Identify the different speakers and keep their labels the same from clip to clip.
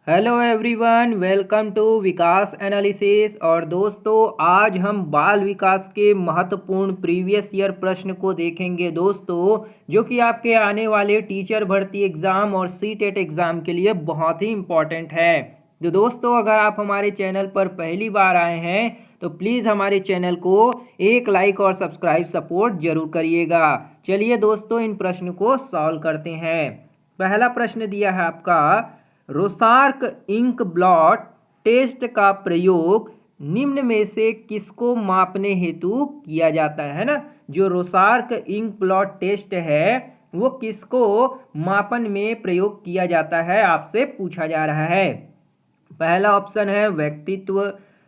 Speaker 1: Hello everyone, welcome to Vikas analysis. और दोस्तों, आज हम बाल विकास के महत्वपूर्ण प्रीवियस ईयर प्रश्न को देखेंगे दोस्तों, जो कि आपके आने वाले टीचर भर्ती एग्जाम और सीटेट एग्जाम के लिए बहुत ही इम्पोर्टेंट है। तो दोस्तों, अगर आप हमारे चैनल पर पहली बार आए हैं तो प्लीज़ हमारे चैनल को एक लाइक और सब्सक्राइब सपोर्ट जरूर करिएगा। चलिए दोस्तों, इन प्रश्न को सॉल्व करते हैं। पहला प्रश्न दिया है आपका, रोसार्क इंक ब्लॉट टेस्ट का प्रयोग निम्न में से किसको मापने हेतु किया जाता है ना। जो रोसार्क इंक ब्लॉट टेस्ट है वो किसको मापन में प्रयोग किया जाता है, आपसे पूछा जा रहा है। पहला ऑप्शन है व्यक्तित्व,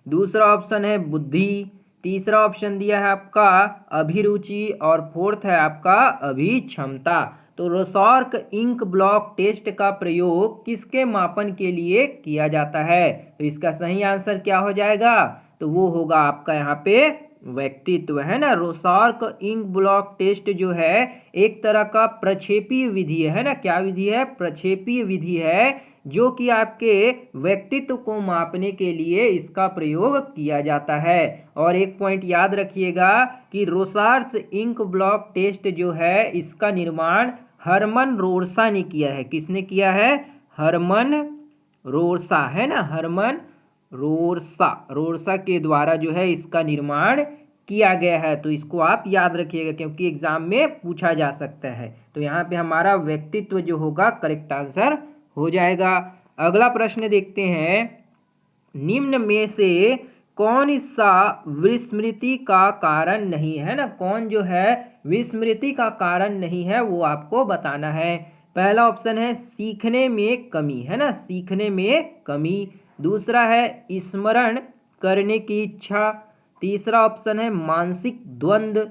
Speaker 1: दूसरा ऑप्शन है बुद्धि, तीसरा ऑप्शन दिया है आपका अभिरुचि और फोर्थ है आपका अभिक्षमता। तो रोसार्क इंक ब्लॉक टेस्ट का प्रयोग किसके मापन के लिए किया जाता है? तो इसका सही आंसर क्या हो जाएगा? तो वो होगा आपका यहाँ पे व्यक्तित्व, है ना। रोसार्क इंक ब्लॉक टेस्ट जो है एक तरह का प्रक्षेपीय विधि है ना। क्या विधि है? प्रक्षेपीय विधि है, जो कि आपके व्यक्तित्व को मापने के लिए इसका प्रयोग किया जाता है। और एक पॉइंट याद रखिएगा कि रोसार्क इंक ब्लॉक टेस्ट जो है इसका निर्माण हरमन रोरसा ने किया है। किसने किया है? हरमन रोरसा, है ना। हरमन रोरसा के द्वारा जो है इसका निर्माण किया गया है। तो इसको आप याद रखिएगा क्योंकि एग्जाम में पूछा जा सकता है। तो यहाँ पे हमारा व्यक्तित्व जो होगा करेक्ट आंसर हो जाएगा। अगला प्रश्न देखते हैं, निम्न में से कौन सा विस्मृति का कारण नहीं है ना। कौन जो है विस्मृति का कारण नहीं है वो आपको बताना है। पहला ऑप्शन है सीखने में कमी, है ना, सीखने में कमी। दूसरा है स्मरण करने की इच्छा। तीसरा ऑप्शन है मानसिक द्वंद्व।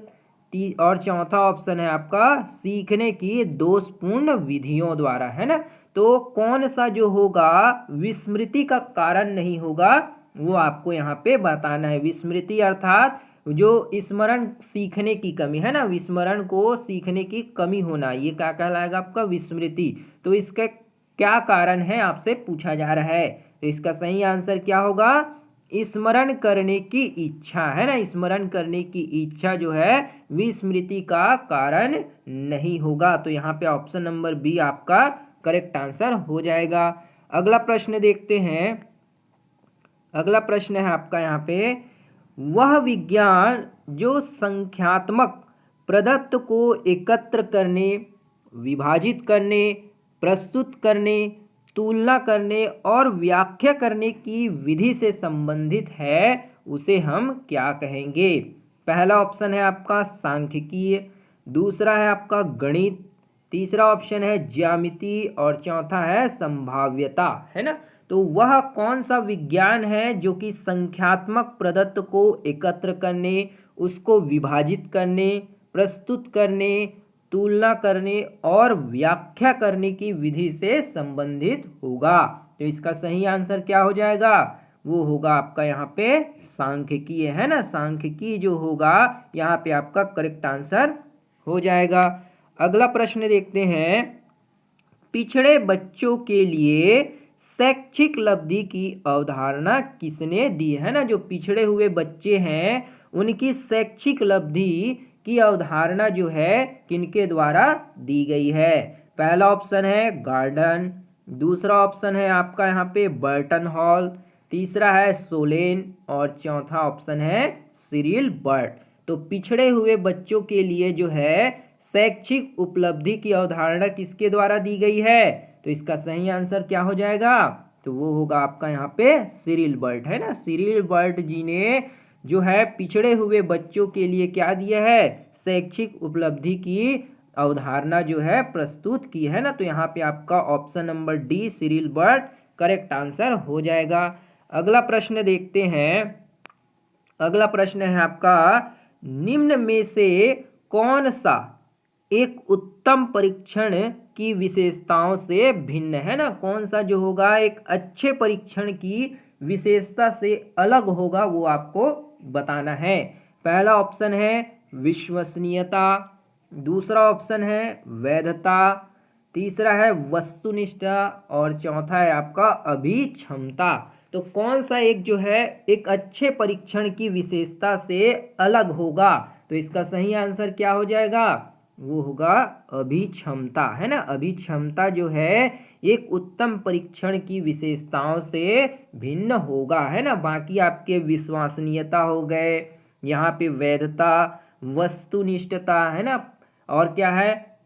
Speaker 1: और चौथा ऑप्शन है आपका सीखने की दोषपूर्ण विधियों द्वारा, है ना। तो कौन सा जो होगा विस्मृति का कारण नहीं होगा वो आपको यहाँ पे बताना है। विस्मृति अर्थात जो स्मरण सीखने की कमी, है ना, विस्मरण को सीखने की कमी होना, ये क्या कहलाएगा आपका? विस्मृति। तो इसका क्या कारण है आपसे पूछा जा रहा है। तो इसका सही आंसर क्या होगा? स्मरण करने की इच्छा, है ना। स्मरण करने की इच्छा जो है विस्मृति का कारण नहीं होगा। तो यहाँ पे ऑप्शन नंबर बी आपका करेक्ट आंसर हो जाएगा। अगला प्रश्न देखते हैं। अगला प्रश्न है आपका यहाँ पे, वह विज्ञान जो संख्यात्मक प्रदत्त को एकत्र करने, विभाजित करने, प्रस्तुत करने, तुलना करने और व्याख्या करने की विधि से संबंधित है उसे हम क्या कहेंगे? पहला ऑप्शन है आपका सांख्यिकीय, दूसरा है आपका गणित, तीसरा ऑप्शन है ज्यामिति और चौथा है संभाव्यता, है ना। तो वह कौन सा विज्ञान है जो कि संख्यात्मक प्रदत्त को एकत्र करने, उसको विभाजित करने, प्रस्तुत करने, तुलना करने और व्याख्या करने की विधि से संबंधित होगा? तो इसका सही आंसर क्या हो जाएगा? वो होगा आपका यहाँ पे सांख्यिकीय, है ना। सांख्यिकीय जो होगा यहाँ पे आपका करेक्ट आंसर हो जाएगा। अगला प्रश्न देखते हैं, पिछड़े बच्चों के लिए शैक्षिक लब्धि की अवधारणा किसने दी, है ना। जो पिछड़े हुए बच्चे हैं उनकी शैक्षिक लब्धि की अवधारणा जो है किनके द्वारा दी गई है? पहला ऑप्शन है गार्डन, दूसरा ऑप्शन है आपका यहाँ पे बर्टन हॉल, तीसरा है सोलेन और चौथा ऑप्शन है सिरिल बर्ट। तो पिछड़े हुए बच्चों के लिए जो है शैक्षिक उपलब्धि की अवधारणा किसके द्वारा दी गई है? तो इसका सही आंसर क्या हो जाएगा? तो वो होगा आपका यहाँ पे सिरिल बर्ट, है ना। सिरिल बर्ट जी ने जो है पिछड़े हुए बच्चों के लिए क्या दिया है? शैक्षिक उपलब्धि की अवधारणा जो है प्रस्तुत की, है ना। तो यहाँ पे आपका option number D Cyril Burt correct answer हो जाएगा। अगला प्रश्न देखते हैं। अगला प्रश्न है आपका, निम्न में से कौन सा एक उत्तम परीक्षण की विशेषताओं से भिन्न, है ना। कौन सा जो होगा एक अच्छे परीक्षण की विशेषता से अलग होगा वो आपको बताना है। पहला ऑप्शन है विश्वसनीयता, दूसरा ऑप्शन है वैधता, तीसरा है वस्तुनिष्ठता और चौथा है आपका अभिक्षमता। तो कौन सा एक जो है एक अच्छे परीक्षण की विशेषता से अलग होगा? तो इसका सही आंसर क्या हो जाएगा? वो होगा अभिक्षमता, है ना। अभिक्षमता जो है एक उत्तम परीक्षण की विशेषताओं से भिन्न होगा, है ना। बाकी आपके विश्वसनीयता हो गए, यहाँ पे वैधता, वस्तुनिष्ठता, है ना, और क्या है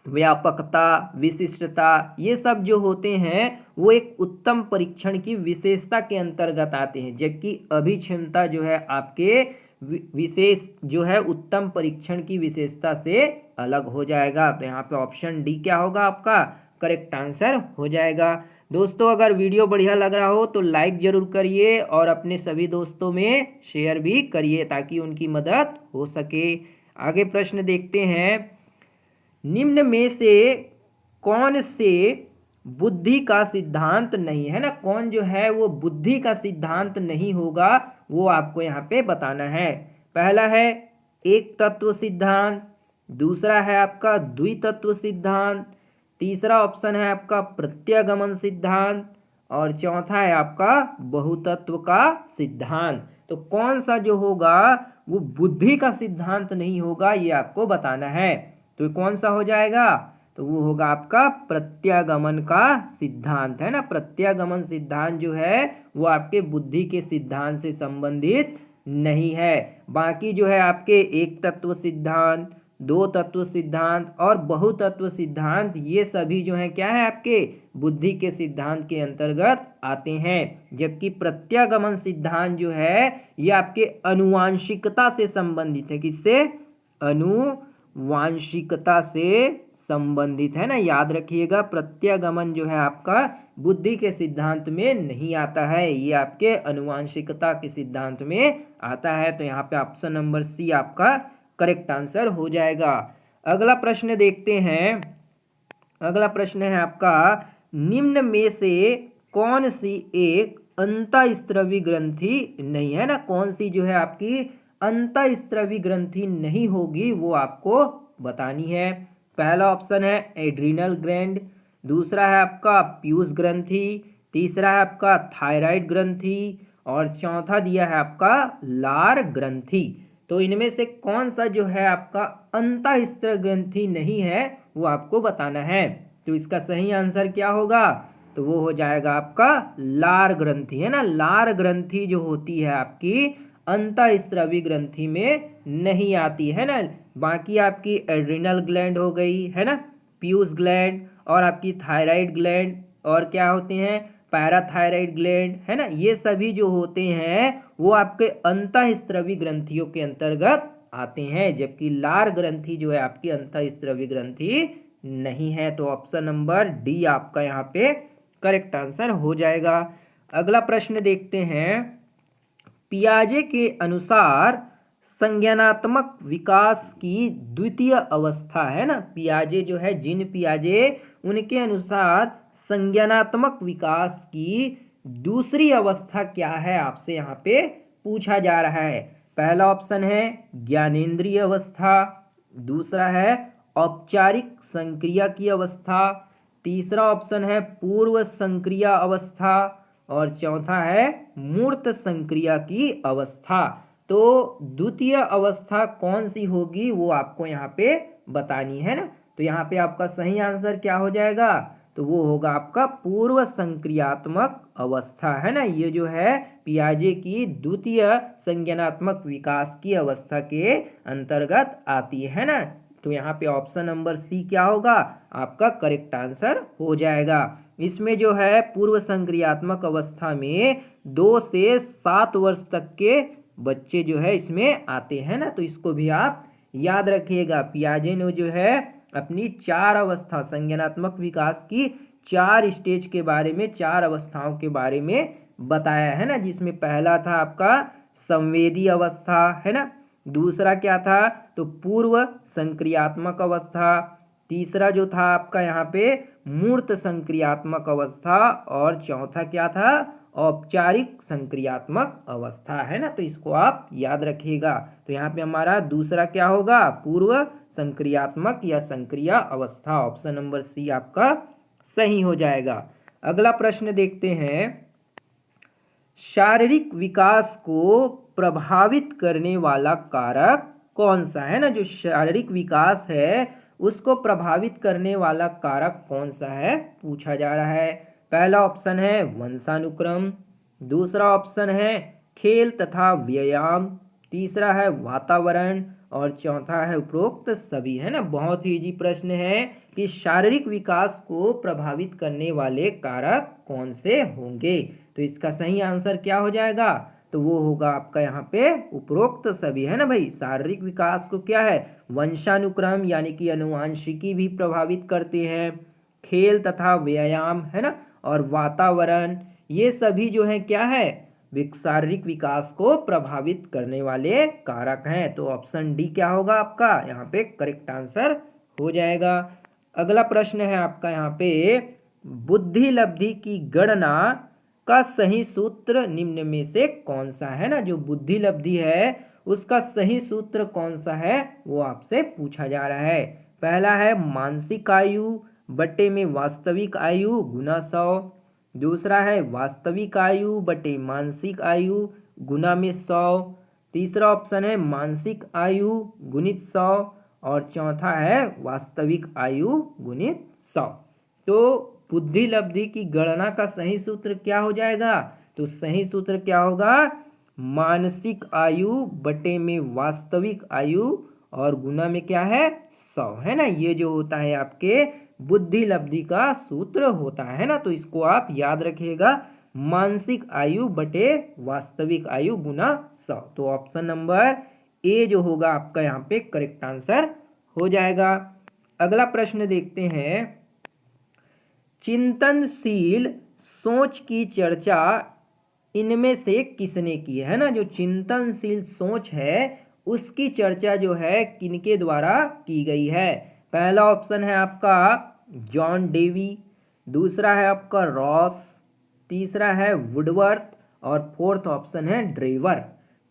Speaker 1: व्यापकता, विशिष्टता, ये सब जो होते हैं वो एक उत्तम परीक्षण की विशेषता के अंतर्गत आते हैं, जबकि अभिक्षमता जो है आपके विशेष जो है उत्तम परीक्षण की विशेषता से अलग हो जाएगा। तो यहाँ पे ऑप्शन डी क्या होगा आपका करेक्ट आंसर हो जाएगा। दोस्तों अगर वीडियो बढ़िया लग रहा हो तो लाइक जरूर करिए और अपने सभी दोस्तों में शेयर भी करिए ताकि उनकी मदद हो सके। आगे प्रश्न देखते हैं, निम्न में से कौन से बुद्धि का सिद्धांत नहीं, है ना, कौन जो है वो बुद्धि का सिद्धांत नहीं होगा वो आपको यहाँ पे बताना है। पहला है एक तत्व सिद्धांत, दूसरा है आपका द्वितत्व सिद्धांत, तीसरा ऑप्शन है आपका प्रत्यागमन सिद्धांत और चौथा है आपका बहुतत्व का सिद्धांत। तो कौन सा जो होगा वो बुद्धि का सिद्धांत नहीं होगा ये आपको बताना है। तो कौन सा हो जाएगा? तो वो होगा आपका प्रत्यागमन का सिद्धांत, है ना। प्रत्यागमन सिद्धांत जो है वो आपके बुद्धि के सिद्धांत से संबंधित नहीं है। बाकी जो है आपके एक तत्व सिद्धांत, दो तत्व सिद्धांत और बहुतत्व सिद्धांत ये सभी जो है क्या है आपके बुद्धि के सिद्धांत के अंतर्गत आते हैं, जबकि प्रत्यागमन सिद्धांत जो है ये आपके अनुवांशिकता से संबंधित है। किससे? अनुवांशिकता से संबंधित, है ना। याद रखिएगा प्रत्यागमन जो है आपका बुद्धि के सिद्धांत में नहीं आता है, ये आपके अनुवांशिकता के सिद्धांत में आता है। तो यहाँ पे ऑप्शन नंबर सी आपका करेक्ट आंसर हो जाएगा। अगला प्रश्न देखते हैं। अगला प्रश्न है आपका, निम्न में से कौन सी एक अंतःस्त्रवी ग्रंथि नहीं, है ना, कौन सी जो है आपकी अंतःस्त्रवी ग्रंथि नहीं होगी वो आपको बतानी है। पहला ऑप्शन है एड्रीनल ग्लैंड, दूसरा है आपका पीयूष ग्रंथि, तीसरा है आपका थायराइड ग्रंथि और चौथा दिया है आपका लार ग्रंथि। तो इनमें से कौन सा जो है आपका अंतःस्त्र ग्रंथि नहीं है वो आपको बताना है। तो इसका सही आंसर क्या होगा? तो वो हो जाएगा आपका लार ग्रंथि, है ना। लार ग्रंथि जो होती है आपकी अंतःस्त्रवी ग्रंथि में नहीं आती, है ना। बाकी आपकी एड्रिनल ग्लैंड हो गई, है ना, पीयूष ग्लैंड और आपकी थायराइड ग्लैंड और क्या होते हैं पैराथायराइड ग्लैंड, है ना, ये सभी जो होते हैं वो आपके अंतःस्त्रवी ग्रंथियों के अंतर्गत आते हैं, जबकि लार ग्रंथि जो है आपकी अंतःस्त्रवी ग्रंथि नहीं है। तो ऑप्शन नंबर डी आपका यहाँ पे करेक्ट आंसर हो जाएगा। अगला प्रश्न देखते हैं, पियाजे के अनुसार संज्ञानात्मक विकास की द्वितीय अवस्था, है ना, पियाजे जो है जीन पियाजे उनके अनुसार संज्ञानात्मक विकास की दूसरी अवस्था क्या है आपसे यहाँ पे पूछा जा रहा है। पहला ऑप्शन है ज्ञानेंद्रिय अवस्था, दूसरा है औपचारिक संक्रिया की अवस्था, तीसरा ऑप्शन है पूर्व संक्रिया अवस्था और चौथा है मूर्त संक्रिया की अवस्था। तो द्वितीय अवस्था कौन सी होगी वो आपको यहाँ पे बतानी है ना। तो यहाँ पे आपका सही आंसर क्या हो जाएगा? तो वो होगा आपका पूर्व संक्रियात्मक अवस्था, है ना। ये जो है पियाजे की द्वितीय संज्ञानात्मक विकास की अवस्था के अंतर्गत आती है ना। तो यहाँ पे ऑप्शन नंबर सी क्या होगा आपका करेक्ट आंसर हो जाएगा। इसमें जो है पूर्व संक्रियात्मक अवस्था में 2 से 7 वर्ष तक के बच्चे जो है इसमें आते हैं ना। तो इसको भी आप याद रखिएगा। पियाजे ने जो है अपनी 4 अवस्था संज्ञानात्मक विकास की 4 स्टेज के बारे में 4 अवस्थाओं के बारे में बताया है ना, जिसमें पहला था आपका संवेदी अवस्था, है ना, दूसरा क्या था तो पूर्व संक्रियात्मक अवस्था, तीसरा जो था आपका यहाँ पे मूर्त संक्रियात्मक अवस्था और चौथा क्या था, औपचारिक संक्रियात्मक अवस्था, है ना। तो इसको आप याद रखिएगा। तो यहाँ पे हमारा दूसरा क्या होगा, पूर्व संक्रियात्मक या संक्रिया अवस्था। ऑप्शन नंबर सी आपका सही हो जाएगा। अगला प्रश्न देखते हैं, शारीरिक विकास को प्रभावित करने वाला कारक कौन सा है ना। जो शारीरिक विकास है उसको प्रभावित करने वाला कारक कौन सा है, पूछा जा रहा है। पहला ऑप्शन है वंशानुक्रम, दूसरा ऑप्शन है खेल तथा व्यायाम, तीसरा है वातावरण और चौथा है उपरोक्त सभी, है ना। बहुत ही इजी प्रश्न है कि शारीरिक विकास को प्रभावित करने वाले कारक कौन से होंगे। तो इसका सही आंसर क्या हो जाएगा, तो वो होगा आपका यहाँ पे उपरोक्त सभी, है ना भाई। शारीरिक विकास को क्या है, वंशानुक्रम यानी कि अनुवांशिकी भी प्रभावित करते हैं, खेल तथा व्यायाम, है ना, और वातावरण, ये सभी जो है क्या है, शारीरिक विकास को प्रभावित करने वाले कारक हैं। तो ऑप्शन डी क्या होगा आपका यहाँ पे करेक्ट आंसर हो जाएगा। अगला प्रश्न है आपका यहाँ पे, बुद्धि लब्धि की गणना का सही सूत्र निम्न में से कौन सा है ना। जो बुद्धि लब्धि है उसका सही सूत्र कौन सा है वो आपसे पूछा जा रहा है। पहला है मानसिक आयु बटे में वास्तविक आयु गुना 100, दूसरा है वास्तविक आयु बटे मानसिक आयु गुना में 100, तीसरा ऑप्शन है मानसिक आयु गुणित 100 और चौथा है वास्तविक आयु गुणित 100। तो बुद्धि लब्धि की गणना का सही सूत्र क्या हो जाएगा, तो सही सूत्र क्या होगा, मानसिक आयु बटे में वास्तविक आयु और गुना में क्या है 100, है ना। ये जो होता है आपके बुद्धि लब्धि का सूत्र होता है ना। तो इसको आप याद रखिएगा, मानसिक आयु बटे वास्तविक आयु गुना 100। तो ऑप्शन नंबर ए जो होगा आपका यहाँ पे करेक्ट आंसर हो जाएगा। अगला प्रश्न देखते हैं, चिंतनशील सोच की चर्चा इनमें से किसने की है ना। जो चिंतनशील सोच है उसकी चर्चा जो है किनके द्वारा की गई है। पहला ऑप्शन है आपका जॉन डेवी, दूसरा है आपका रॉस, तीसरा है वुडवर्थ और फोर्थ ऑप्शन है ड्रेवर।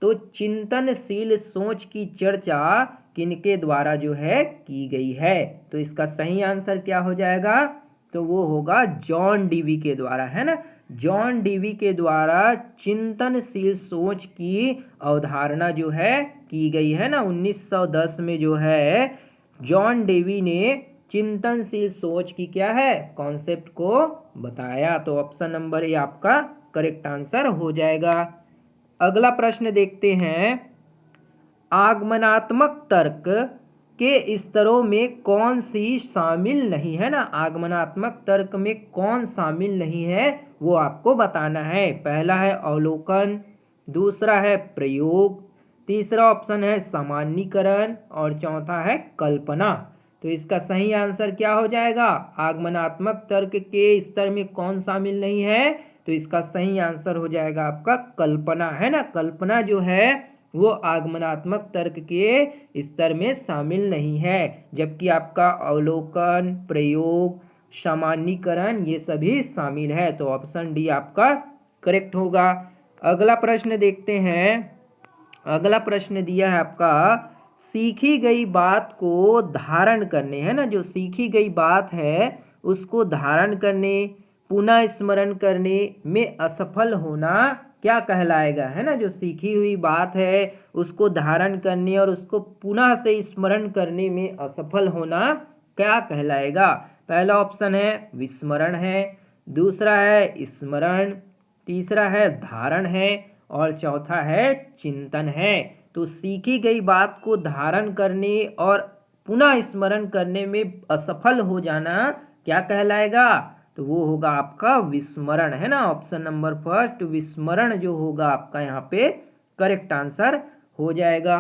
Speaker 1: तो चिंतनशील सोच की चर्चा किनके द्वारा जो है की गई है, तो इसका सही आंसर क्या हो जाएगा, तो वो होगा जॉन डीवी के द्वारा, है ना। जॉन डीवी के द्वारा चिंतनशील सोच की अवधारणा जो है की गई है ना। 1910 में जो है जॉन डेवी ने चिंतनशील सोच की क्या है कॉन्सेप्ट को बताया। तो ऑप्शन नंबर ए आपका करेक्ट आंसर हो जाएगा। अगला प्रश्न देखते हैं, आगमनात्मक तर्क के स्तरों में कौन सी शामिल नहीं है ना। आगमनात्मक तर्क में कौन शामिल नहीं है वो आपको बताना है। पहला है अवलोकन, दूसरा है प्रयोग, तीसरा ऑप्शन है सामान्यीकरण और चौथा है कल्पना। तो इसका सही आंसर क्या हो जाएगा, आगमनात्मक तर्क के स्तर में कौन शामिल नहीं है, तो इसका सही आंसर हो जाएगा आपका कल्पना, है ना। कल्पना जो है वो आगमनात्मक तर्क के स्तर में शामिल नहीं है, जबकि आपका अवलोकन, प्रयोग, सामान्यीकरण ये सभी शामिल है। तो ऑप्शन डी आपका करेक्ट होगा। अगला प्रश्न देखते हैं। अगला प्रश्न दिया है आपका, सीखी गई बात को धारण करने, है ना। जो सीखी गई बात है उसको धारण करने, पुनः स्मरण करने में असफल होना क्या कहलाएगा, है ना। जो सीखी हुई बात है उसको धारण करने और उसको पुनः से स्मरण करने में असफल होना क्या कहलाएगा। पहला ऑप्शन है विस्मरण है, दूसरा है स्मरण, तीसरा है धारण है और चौथा है चिंतन है। तो सीखी गई बात को धारण करने और पुनः स्मरण करने में असफल हो जाना क्या कहलाएगा, तो वो होगा आपका विस्मरण, है ना। ऑप्शन नंबर फर्स्ट विस्मरण जो होगा आपका यहाँ पे करेक्ट आंसर हो जाएगा।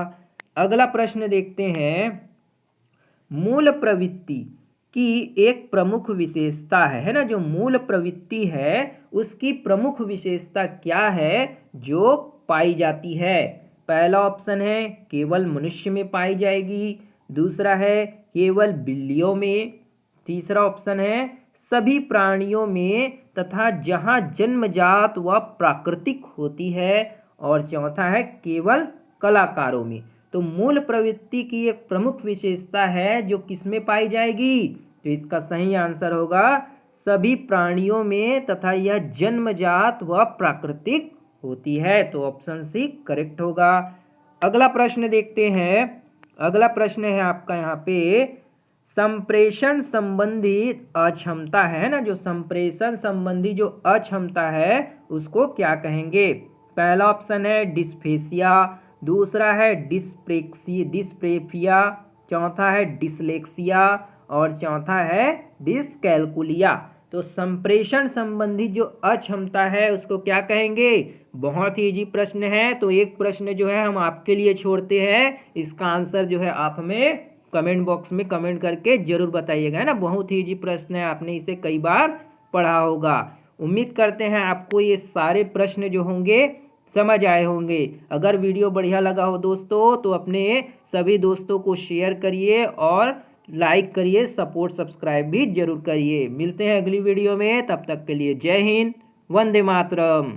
Speaker 1: अगला प्रश्न देखते हैं, मूल प्रवृत्ति की एक प्रमुख विशेषता है ना। जो मूल प्रवृत्ति है उसकी प्रमुख विशेषता क्या है जो पाई जाती है। पहला ऑप्शन है केवल मनुष्य में पाई जाएगी, दूसरा है केवल बिल्लियों में, तीसरा ऑप्शन है सभी प्राणियों में तथा जहाँ जन्मजात व प्राकृतिक होती है। और चौथा है केवल कलाकारों में। तो मूल प्रवृत्ति की एक प्रमुख विशेषता है जो किसमें पाई जाएगी? तो इसका सही आंसर होगा सभी प्राणियों में तथा यह जन्मजात व प्राकृतिक होती है। तो ऑप्शन सी करेक्ट होगा। अगला प्रश्न देखते हैं। अगला प्रश्न है आपका यहाँ पे संप्रेषण संबंधी अक्षमता है ना, जो संप्रेषण संबंधी जो अक्षमता है उसको क्या कहेंगे? पहला ऑप्शन है डिस्फेसिया, दूसरा है डिस्प्रेफिया, चौथा है डिसलेक्सिया और चौथा है डिसकैलकुलिया। तो संप्रेषण संबंधी जो अक्षमता है उसको क्या कहेंगे? बहुत ही इजी प्रश्न है। तो एक प्रश्न जो है हम आपके लिए छोड़ते हैं, इसका आंसर जो है आप हमें कमेंट बॉक्स में कमेंट करके जरूर बताइएगा, है ना। बहुत ही इजी प्रश्न है, आपने इसे कई बार पढ़ा होगा। उम्मीद करते हैं आपको ये सारे प्रश्न जो होंगे समझ आए होंगे। अगर वीडियो बढ़िया लगा हो दोस्तों तो अपने सभी दोस्तों को शेयर करिए और लाइक करिए, सपोर्ट सब्सक्राइब भी जरूर करिए। मिलते हैं अगली वीडियो में, तब तक के लिए जय हिंद, वंदे मातरम।